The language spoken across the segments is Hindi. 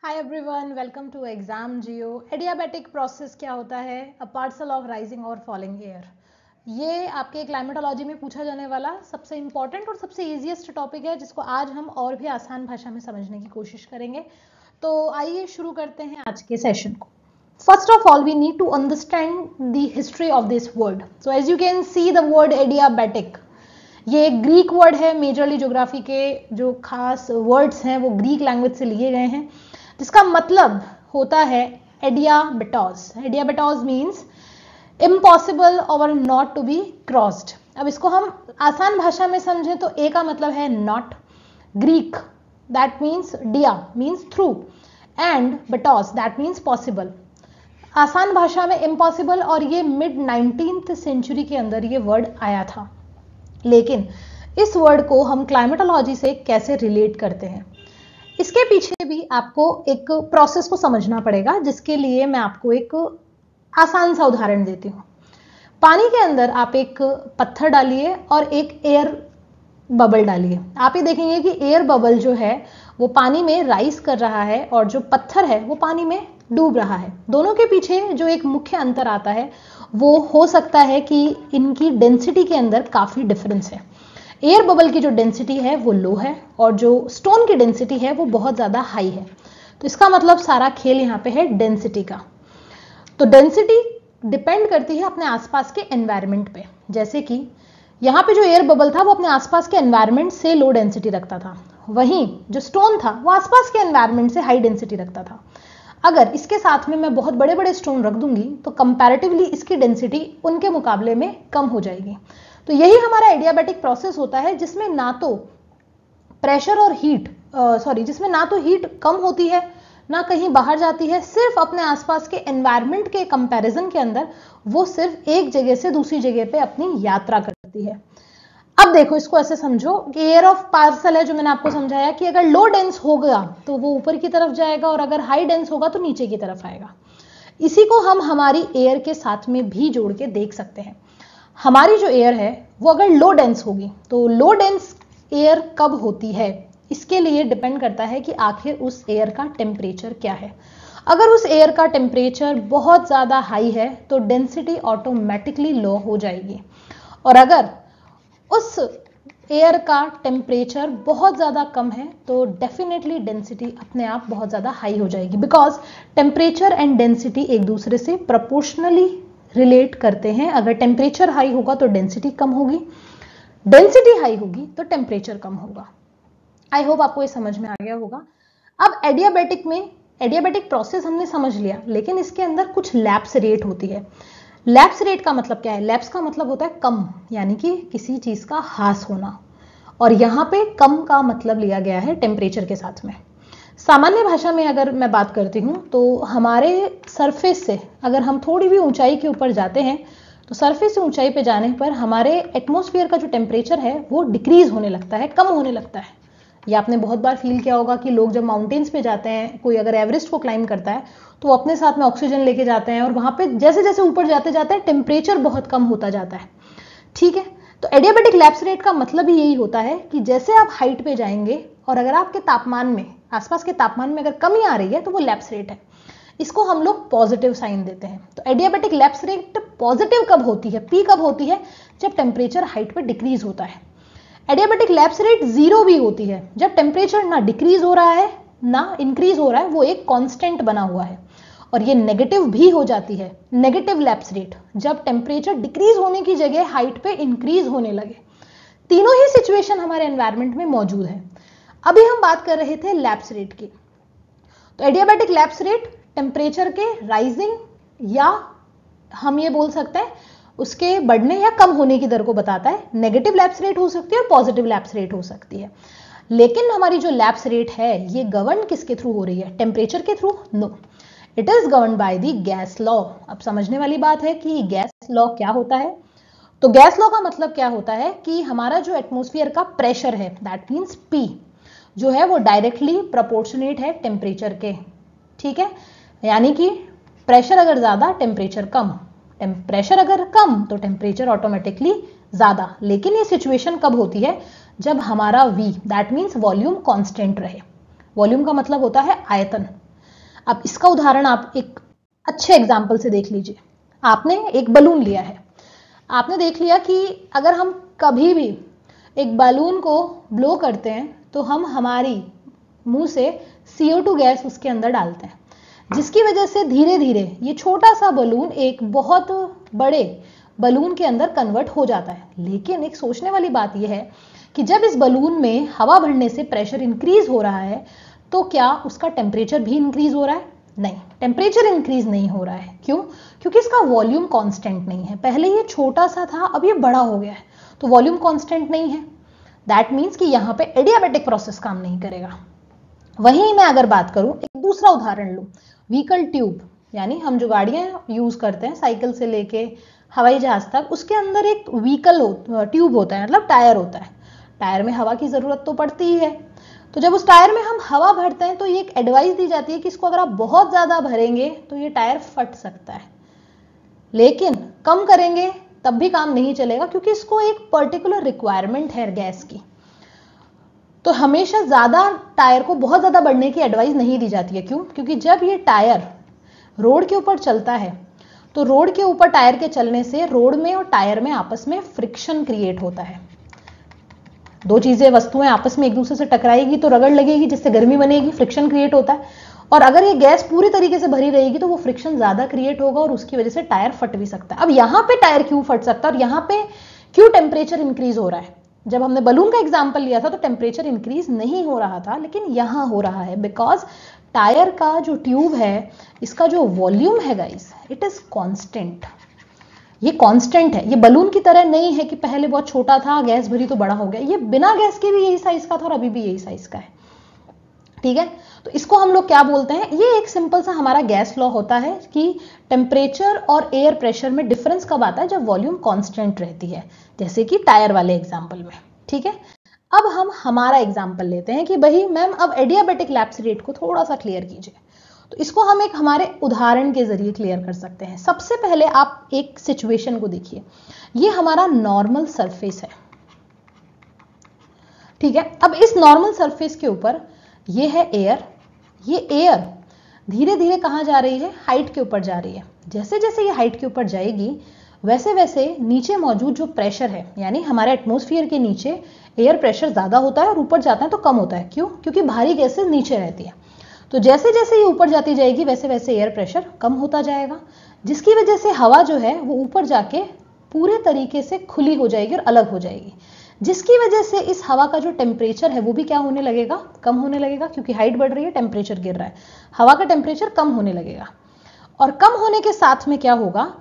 Hi everyone, welcome to exam Geo. Adiabatic process क्या होता है? अ पार्सल ऑफ राइजिंग और फॉलिंग एयर। ये आपके क्लाइमेटोलॉजी में पूछा जाने वाला सबसे इंपॉर्टेंट और सबसे इजीएस्ट टॉपिक है, जिसको आज हम और भी आसान भाषा में समझने की कोशिश करेंगे। तो आइए शुरू करते हैं आज के सेशन को। First of all we need to understand the history of this word. So as you can see the word adiabatic, ये एक ग्रीक वर्ड है। मेजरली ज्योग्राफी के जो खास वर्ड्स हैं वो ग्रीक लैंग्वेज से लिए गए हैं, जिसका मतलब होता है एडियाबेटोस। एडियाबेटोस मीन्स इम्पॉसिबल और नॉट टू बी क्रॉस्ड। अब इसको हम आसान भाषा में समझें तो ए का मतलब है नॉट, ग्रीक दैट मीन्स डिया मीन्स थ्रू, एंड बेटोस दैट मीन्स पॉसिबल। आसान भाषा में इम्पॉसिबल, और ये मिड 19th सेंचुरी के अंदर ये वर्ड आया था। लेकिन इस वर्ड को हम क्लाइमेटोलॉजी से कैसे रिलेट करते हैं, इसके पीछे भी आपको एक प्रोसेस को समझना पड़ेगा, जिसके लिए मैं आपको एक आसान सा उदाहरण देती हूँ। पानी के अंदर आप एक पत्थर डालिए और एक एयर बबल डालिए। आप ये देखेंगे कि एयर बबल जो है वो पानी में राइज कर रहा है और जो पत्थर है वो पानी में डूब रहा है। दोनों के पीछे जो एक मुख्य अंतर आता है वो हो सकता है कि इनकी डेंसिटी के अंदर काफी डिफरेंस है। एयर बबल की जो डेंसिटी है वो लो है और जो स्टोन की डेंसिटी है वो बहुत ज़्यादा हाई है। तो इसका मतलब सारा खेल यहाँ पे है डेंसिटी का। तो डेंसिटी डिपेंड करती है अपने आसपास के एनवायरनमेंट पे। जैसे कि यहाँ पे जो एयर बबल था वो अपने आसपास के एनवायरनमेंट से लो डेंसिटी रखता था, वहीं जो स्टोन था वो आसपास के एनवायरनमेंट से हाई डेंसिटी रखता था। अगर इसके साथ में मैं बहुत बड़े बड़े स्टोन रख दूंगी तो कंपैरेटिवली इसकी डेंसिटी उनके मुकाबले में कम हो जाएगी। तो यही हमारा एडियाबैटिक प्रोसेस होता है, जिसमें ना तो प्रेशर और हीट जिसमें ना तो हीट कम होती है ना कहीं बाहर जाती है, सिर्फ अपने आसपास के एनवायरनमेंट के कंपैरिजन के अंदर वो सिर्फ एक जगह से दूसरी जगह पे अपनी यात्रा करती है। अब देखो, इसको ऐसे समझो कि एयर ऑफ पार्सल है, जो मैंने आपको समझाया कि अगर लो डेंस होगा तो वो ऊपर की तरफ जाएगा और अगर हाई डेंस होगा तो नीचे की तरफ आएगा। इसी को हम हमारी एयर के साथ में भी जोड़ के देख सकते हैं। हमारी जो एयर है वो अगर लो डेंस होगी तो लो डेंस एयर कब होती है, इसके लिए डिपेंड करता है कि आखिर उस एयर का टेम्परेचर क्या है। अगर उस एयर का टेम्परेचर बहुत ज़्यादा हाई है तो डेंसिटी ऑटोमेटिकली लो हो जाएगी, और अगर उस एयर का टेम्परेचर बहुत ज़्यादा कम है तो डेफिनेटली डेंसिटी अपने आप बहुत ज़्यादा हाई हो जाएगी, बिकॉज टेम्परेचर एंड डेंसिटी एक दूसरे से प्रोपोर्शनली रिलेट करते हैं। अगर टेम्परेचर हाई होगा तो डेंसिटी कम होगी, डेंसिटी हाई होगी तो टेम्परेचर कम होगा। आई होप आपको ये समझ में आ गया होगा। अब एडियाबैटिक प्रोसेस हमने समझ लिया, लेकिन इसके अंदर कुछ लैप्स रेट होती है। लैप्स रेट का मतलब क्या है? लैप्स का मतलब होता है कम, यानी कि किसी चीज का ह्रास होना, और यहाँ पे कम का मतलब लिया गया है टेम्परेचर के साथ में। सामान्य भाषा में अगर मैं बात करती हूँ तो हमारे सरफेस से अगर हम थोड़ी भी ऊंचाई के ऊपर जाते हैं तो सरफेस से ऊंचाई पे जाने पर हमारे एटमॉस्फेयर का जो टेम्परेचर है वो डिक्रीज होने लगता है, कम होने लगता है। ये आपने बहुत बार फील किया होगा कि लोग जब माउंटेन्स पे जाते हैं, कोई अगर एवरेस्ट को क्लाइम करता है तो वो अपने साथ में ऑक्सीजन लेके जाते हैं, और वहां पे जैसे जैसे ऊपर जाते जाते हैं टेम्परेचर बहुत कम होता जाता है। ठीक है, तो एडियाबैटिक लैप्स रेट का मतलब ही यही होता है कि जैसे आप हाइट पे जाएंगे और अगर आपके तापमान में, आसपास के तापमान में अगर कमी आ रही है तो वो लैप्स रेट है। इसको हम लोग पॉजिटिव साइन देते हैं। तो एडियाबैटिक लैप्स रेट पॉजिटिव कब होती है, पी कब होती है? जब टेम्परेचर हाइट पे डिक्रीज होता है। एडियाबैटिक लैप्स रेट जीरो भी होती है जब टेम्परेचर ना डिक्रीज हो रहा है ना इंक्रीज हो रहा है, वो एक कांस्टेंट बना हुआ है। और ये नेगेटिव भी हो जाती है, नेगेटिव लैप्स रेट, जब टेम्परेचर डिक्रीज होने की जगह हाइट पे इंक्रीज होने लगे। तीनों ही सिचुएशन हमारे एनवायरनमेंट में मौजूद है। अभी हम बात कर रहे थे लैप्स रेट की। तो एडियाबैटिक लैप्स रेट टेम्परेचर के राइजिंग, या हम ये बोल सकते हैं उसके बढ़ने या कम होने की दर को बताता है। नेगेटिव लैप्स रेट हो सकती है और पॉजिटिव लैप्स रेट हो सकती है। लेकिन हमारी जो लैप्स रेट है ये गवर्न किसके थ्रू हो रही है? टेम्परेचर के through? No, it is govern by the gas law. अब समझने वाली बात है कि गैस लॉ क्या होता है। तो गैस लॉ का मतलब क्या होता है कि हमारा जो एटमॉस्फेयर का प्रेशर है, दैट मीन्स पी, जो है वो डायरेक्टली प्रोपोर्शनेट है टेम्परेचर के। ठीक है, यानी कि प्रेशर अगर ज्यादा टेम्परेचर कम, प्रेशर अगर कम तो टेम्परेचर ऑटोमेटिकली ज्यादा। लेकिन ये सिचुएशन कब होती है? जब हमारा V, that means volume constant रहे। वॉल्यूम का मतलब होता है आयतन। अब इसका उदाहरण आप एक अच्छे एग्जाम्पल से देख लीजिए। आपने एक बलून लिया है, आपने देख लिया कि अगर हम कभी भी एक बलून को ब्लो करते हैं तो हम हमारी मुंह से CO2 गैस उसके अंदर डालते हैं, जिसकी वजह से धीरे धीरे ये छोटा सा बलून एक बहुत बड़े बलून के अंदर कन्वर्ट हो जाता है। लेकिन एक सोचने वाली बात यह है कि जब इस बलून में हवा भरने से प्रेशर इंक्रीज हो रहा है तो क्या उसका टेम्परेचर भी इंक्रीज हो रहा है? नहीं, टेम्परेचर इंक्रीज नहीं हो रहा है। क्यों? क्योंकि इसका वॉल्यूम कांस्टेंट नहीं है। पहले ये छोटा सा था, अब ये बड़ा हो गया है, तो वॉल्यूम कांस्टेंट नहीं है। दैट मीन्स कि यहाँ पे एडियाबैटिक प्रोसेस काम नहीं करेगा। वहीं मैं अगर बात करूं, एक दूसरा उदाहरण लूं, व्हीकल ट्यूब, यानी हम जो गाड़ियां यूज करते हैं साइकिल से लेके हवाई जहाज तक, उसके अंदर एक व्हीकल ट्यूब होता है, मतलब टायर होता है। टायर में हवा की जरूरत तो पड़ती ही है। तो जब उस टायर में हम हवा भरते हैं तो ये एक एडवाइस दी जाती है कि इसको अगर आप बहुत ज्यादा भरेंगे तो ये टायर फट सकता है, लेकिन कम करेंगे तब भी काम नहीं चलेगा, क्योंकि इसको एक पर्टिकुलर रिक्वायरमेंट है गैस की। तो हमेशा ज्यादा टायर को बहुत ज्यादा बढ़ने की एडवाइस नहीं दी जाती है। क्यों? क्योंकि जब ये टायर रोड के ऊपर चलता है तो रोड के ऊपर टायर के चलने से रोड में और टायर में आपस में फ्रिक्शन क्रिएट होता है। दो चीजें, वस्तुएं आपस में एक दूसरे से टकराएगी तो रगड़ लगेगी, जिससे गर्मी बनेगी, फ्रिक्शन क्रिएट होता है। और अगर ये गैस पूरी तरीके से भरी रहेगी तो वो फ्रिक्शन ज्यादा क्रिएट होगा और उसकी वजह से टायर फट भी सकता है। अब यहाँ पे टायर क्यों फट सकता है और यहाँ पे क्यों टेम्परेचर इंक्रीज हो रहा है? जब हमने बलून का एग्जाम्पल लिया था तो टेम्परेचर इंक्रीज नहीं हो रहा था, लेकिन यहां हो रहा है बिकॉज टायर का जो ट्यूब है, इसका जो वॉल्यूम है गाइस, इट इज कांस्टेंट। ये कांस्टेंट है, ये बलून की तरह नहीं है कि पहले बहुत छोटा था, गैस भरी तो बड़ा हो गया। ये बिना गैस के भी यही साइज का था और अभी भी यही साइज का है। ठीक है, तो इसको हम लोग क्या बोलते हैं? ये एक सिंपल सा हमारा गैस लॉ होता है कि टेम्परेचर और एयर प्रेशर में डिफरेंस कब आता है? जब वॉल्यूम कांस्टेंट रहती है, जैसे कि टायर वाले एग्जाम्पल में। ठीक है, अब हम हमारा एग्जाम्पल लेते हैं कि भाई मैम अब एडियाबैटिक लैप्स रेट को थोड़ा सा क्लियर कीजिए। तो इसको हम एक हमारे उदाहरण के जरिए क्लियर कर सकते हैं। सबसे पहले आप एक सिचुएशन को देखिए, ये हमारा नॉर्मल सरफेस है। ठीक है, अब इस नॉर्मल सरफेस के ऊपर ये है एयर। ये एयर धीरे धीरे कहां जा रही है? हाइट के ऊपर जा रही है। जैसे जैसे ये हाइट के ऊपर जाएगी वैसे वैसे नीचे मौजूद जो प्रेशर है, यानी हमारे एटमॉस्फेयर के नीचे एयर प्रेशर ज्यादा होता है और ऊपर जाता है तो कम होता है। क्यों? क्योंकि भारी गैसें नीचे रहती है। तो जैसे जैसे ये ऊपर जाती जाएगी वैसे वैसे एयर प्रेशर कम होता जाएगा, जिसकी वजह से हवा जो है वो ऊपर जाके पूरे तरीके से खुली हो जाएगी और अलग हो जाएगी, जिसकी वजह से इस हवा का जो टेम्परेचर है वो भी क्या होने लगेगा? कम होने लगेगा। क्योंकि हाइट बढ़ रही है, टेम्परेचर गिर रहा है, हवा का टेम्परेचर कम होने लगेगा। और कम होने के साथ में क्या होगा?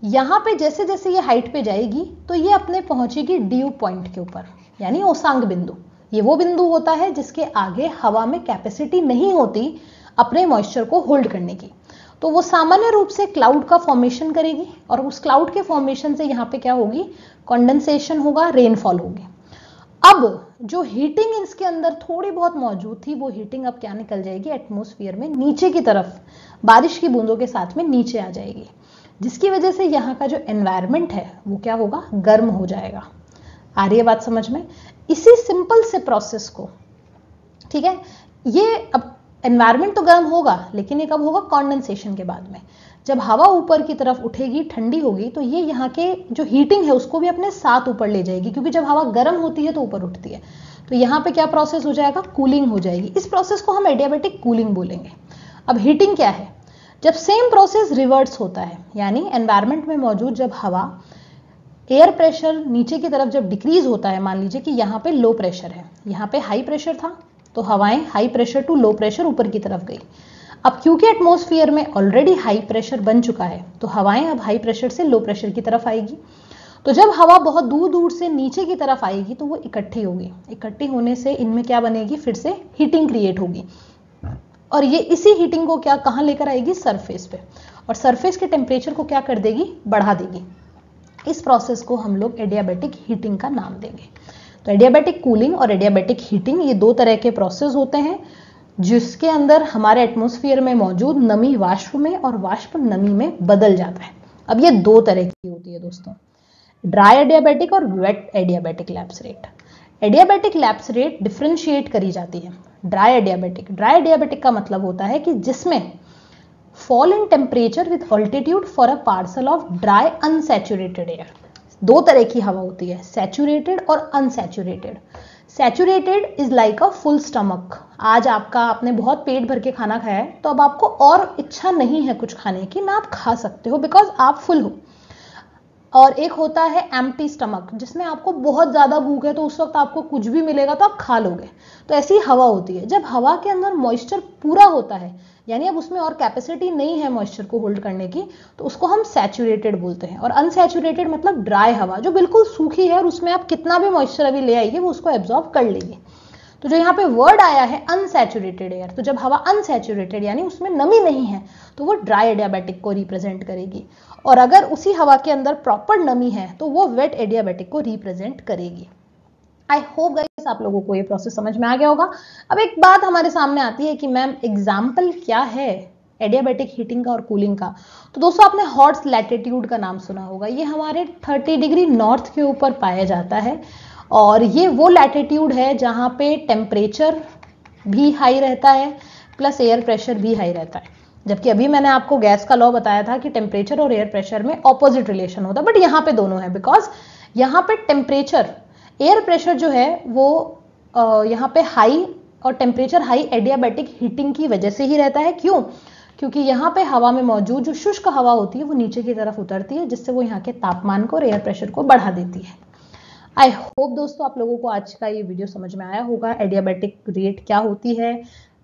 यहां पे जैसे जैसे ये हाइट पे जाएगी तो ये अपने पहुंचेगी ड्यू पॉइंट के ऊपर, यानी ओसांग बिंदु। ये वो बिंदु होता है जिसके आगे हवा में कैपेसिटी नहीं होती अपने मॉइस्चर को होल्ड करने की। तो वो सामान्य रूप से क्लाउड का फॉर्मेशन करेगी और उस क्लाउड के फॉर्मेशन से यहाँ पे क्या होगी? कंडेंसेशन होगा, रेनफॉल होगी। अब जो हीटिंग इसके अंदर थोड़ी बहुत मौजूद थी वो हीटिंग अब क्या निकल जाएगी? एटमॉस्फेयर में नीचे की तरफ बारिश की बूंदों के साथ में नीचे आ जाएगी, जिसकी वजह से यहाँ का जो एनवायरमेंट है वो क्या होगा? गर्म हो जाएगा। आ रही है बात समझ में? इसी सिंपल से प्रोसेस को, ठीक है, ये अब एनवायरमेंट तो गर्म होगा, लेकिन ये कब होगा? कंडेंसेशन के बाद में। जब हवा ऊपर की तरफ उठेगी, ठंडी होगी, तो ये यहाँ के जो हीटिंग है उसको भी अपने साथ ऊपर ले जाएगी, क्योंकि जब हवा गर्म होती है तो ऊपर उठती है। तो यहाँ पे क्या प्रोसेस हो जाएगा? कूलिंग हो जाएगी। इस प्रोसेस को हम एडियाबैटिक कूलिंग बोलेंगे। अब हीटिंग क्या है? जब सेम प्रोसेस रिवर्स होता है, यानी एनवायरमेंट में मौजूद जब हवा, एयर प्रेशर नीचे की तरफ जब डिक्रीज होता है, मान लीजिए कि यहाँ पे लो प्रेशर है, यहाँ पे हाई प्रेशर था, तो हवाएं high pressure to low pressure ऊपर की तरफ गई। अब क्योंकि एटमॉस्फेयर में ऑलरेडी हाई प्रेशर बन चुका है तो हवाएं अब हाई प्रेशर से लो प्रेशर की तरफ आएगी। तो जब हवा बहुत दूर दूर से नीचे की तरफ आएगी तो वो इकट्ठी होगी। इकट्ठी होने से इनमें क्या बनेगी? फिर से हीटिंग क्रिएट होगी और ये इसी हीटिंग को क्या कहाँ लेकर आएगी? सरफेस पे, और सरफेस के टेम्परेचर को क्या कर देगी? बढ़ा देगी। इस प्रोसेस को हम लोग एडियाबैटिक हीटिंग का नाम देंगे। तो एडियाबैटिक कूलिंग और एडियाबैटिक हीटिंग ये दो तरह के प्रोसेस होते हैं, जिसके अंदर हमारे एटमॉस्फेयर में मौजूद नमी वाष्प में और वाष्प नमी में बदल जाता है। अब ये दो तरह की होती है दोस्तों, ड्राई एडियाबैटिक और wet adiabatic lapse rate. Adiabatic lapse rate differentiate करी जाती है। ड्राई एडियाबैटिक का मतलब होता है कि जिसमें fall in temperature with altitude for a parcel of dry unsaturated air. दो तरह की हवा होती है, सैचुरेटेड और unsaturated. Saturated is like a full stomach. आज आपने बहुत पेट भर के खाना खाया है, तो अब आपको और इच्छा नहीं है कुछ खाने की, ना आप खा सकते हो बिकॉज आप फुल हो. और एक होता है एम्प्टी स्टमक, जिसमें आपको बहुत ज्यादा भूख है, तो उस वक्त आपको कुछ भी मिलेगा तो आप खा लोगे. तो ऐसी हवा होती है. जब हवा के अंदर मॉइस्चर पूरा होता है, यानी अब उसमें और कैपेसिटी नहीं है मॉइस्चर को होल्ड करने की, तो उसको हम सैचुरेटेड बोलते हैं. और अनसैचुरेटेड मतलब ड्राई हवा, जो बिल्कुल सूखी है और उसमें आप कितना भी मॉइस्चर अभी ले आइए वो उसको एब्जॉर्ब कर लेगी. तो जो यहाँ पे वर्ड आया है अनसैचुरेटेड एयर, तो जब हवा अनसैचुरेटेड यानी उसमें नमी नहीं है, तो वो ड्राई एडियाबैटिक को रिप्रेजेंट करेगी. और अगर उसी हवा के अंदर प्रॉपर नमी है, तो वो वेट एडियाबैटिक को रिप्रेजेंट करेगी. आई होप गाइस आप लोगों को ये प्रोसेस समझ में आ गया होगा. अब एक बात हमारे सामने आती है कि मैम एग्जाम्पल क्या है एडियाबैटिक हीटिंग का और कूलिंग का. तो दोस्तों आपने हॉट्स लैटिट्यूड का नाम सुना होगा. ये हमारे 30 डिग्री नॉर्थ के ऊपर पाया जाता है, और ये वो लैटिट्यूड है जहां पे टेम्परेचर भी हाई रहता है प्लस एयर प्रेशर भी हाई रहता है. जबकि अभी मैंने आपको गैस का लॉ बताया था कि टेम्परेचर और एयर प्रेशर में ऑपोजिट रिलेशन होता है, बट यहाँ पे दोनों है. बिकॉज यहाँ पे टेम्परेचर, एयर प्रेशर जो है वो यहाँ पे हाई और टेम्परेचर हाई एडियाबैटिक हीटिंग की वजह से ही रहता है. क्यों? क्योंकि यहाँ पे हवा में मौजूद जो शुष्क हवा होती है वो नीचे की तरफ उतरती है, जिससे वो यहाँ के तापमान को और एयर प्रेशर को बढ़ा देती है. आई होप दोस्तों आप लोगों को आज का ये वीडियो समझ में आया होगा. एडियाबैटिक रेट क्या होती है,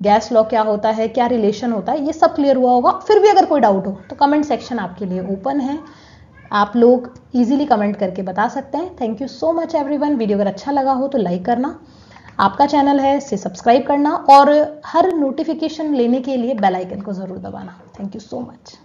गैस लॉ क्या होता है, क्या रिलेशन होता है, ये सब क्लियर हुआ होगा. फिर भी अगर कोई डाउट हो तो कमेंट सेक्शन आपके लिए ओपन है, आप लोग इजीली कमेंट करके बता सकते हैं. Thank you so much everyone. Video अगर अच्छा लगा हो तो लाइक करना, आपका चैनल है इसे सब्सक्राइब करना, और हर नोटिफिकेशन लेने के लिए बेल आइकन को जरूर दबाना. Thank you so much.